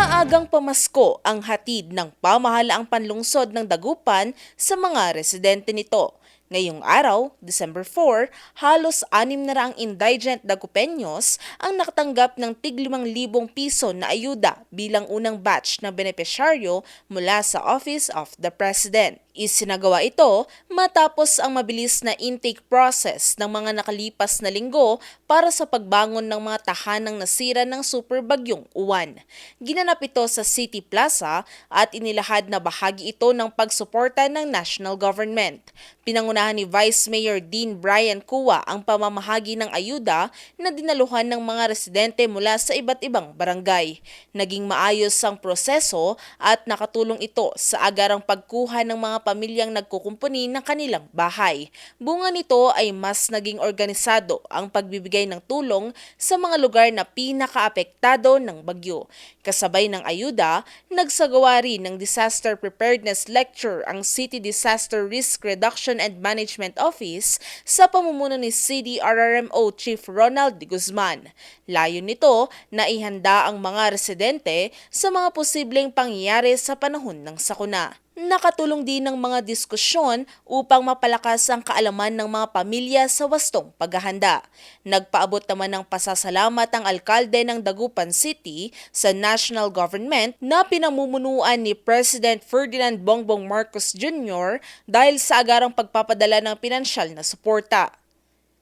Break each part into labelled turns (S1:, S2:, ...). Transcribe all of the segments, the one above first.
S1: Maagang pamasko ang hatid ng pamahalaang panlungsod ng Dagupan sa mga residente nito. Ngayong araw, December 4, halos 600 indigent Dagupeños ang nakatanggap ng tig 5,000 piso na ayuda bilang unang batch ng benepisyaryo mula sa Office of the President. Isinagawa ito matapos ang mabilis na intake process ng mga nakalipas na linggo para sa pagbangon ng mga tahanang nasira ng super bagyong Uwan. Ginanap ito sa City Plaza at inilahad na bahagi ito ng pagsuporta ng national government. Pinangunahan ni Vice Mayor Dean Brian Cua ang pamamahagi ng ayuda na dinaluhan ng mga residente mula sa iba't ibang barangay. Naging maayos ang proseso at nakatulong ito sa agarang pagkuha ng mga pamilyang nagkukumpuni ng kanilang bahay. Bunga nito ay mas naging organisado ang pagbibigay ng tulong sa mga lugar na pinakaapektado ng bagyo. Kasabay ng ayuda, nagsagawa rin ng Disaster Preparedness Lecture ang City Disaster Risk Reduction and Management Office sa pamumuno ni CDRRMO Chief Ronald de Guzman. Layon nito na ihanda ang mga residente sa mga posibleng pangyayari sa panahon ng sakuna. Nakatulong din ng mga diskusyon upang mapalakas ang kaalaman ng mga pamilya sa wastong paghahanda. Nagpaabot naman ng pasasalamat ang alkalde ng Dagupan City sa national government na pinamumunuan ni President Ferdinand Bongbong Marcos Jr. dahil sa agarang pagpapadala ng pinansyal na suporta.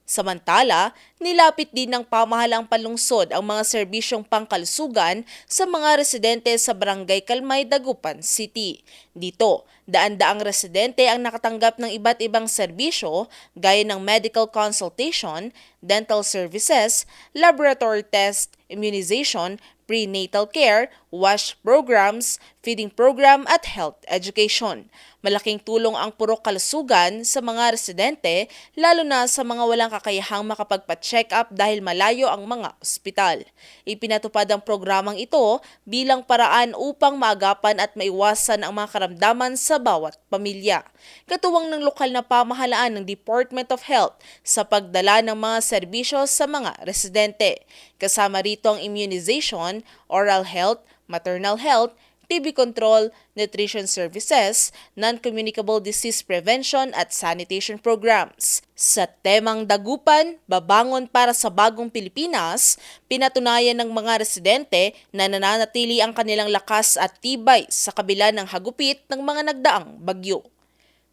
S1: Samantala, nilapit din ng pamahalaang panlungsod ang mga serbisyong pangkalusugan sa mga residente sa Barangay Kalmay, Dagupan City. Dito, daan-daang residente ang nakatanggap ng iba't ibang serbisyo gaya ng medical consultation, dental services, laboratory test, immunization, prenatal care, wash programs, feeding program at health education. Malaking tulong ang purok kalusugan sa mga residente lalo na sa mga walang kakayahang makapagpa-check up dahil malayo ang mga ospital. Ipinatupad ang programang ito bilang paraan upang maagapan at maiwasan ang mga karamdaman sa bawat pamilya. Katuwang ng lokal na pamahalaan ng Department of Health sa pagdala ng mga serbisyo sa mga residente. Kasama rito ang immunization, oral health, maternal health, TB control, nutrition services, non-communicable disease prevention at sanitation programs. Sa temang Dagupan, babangon para sa bagong Pilipinas, pinatunayan ng mga residente na nananatili ang kanilang lakas at tibay sa kabila ng hagupit ng mga nagdaang bagyo.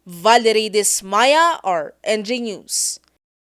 S1: Valerie Desmaya or NG News.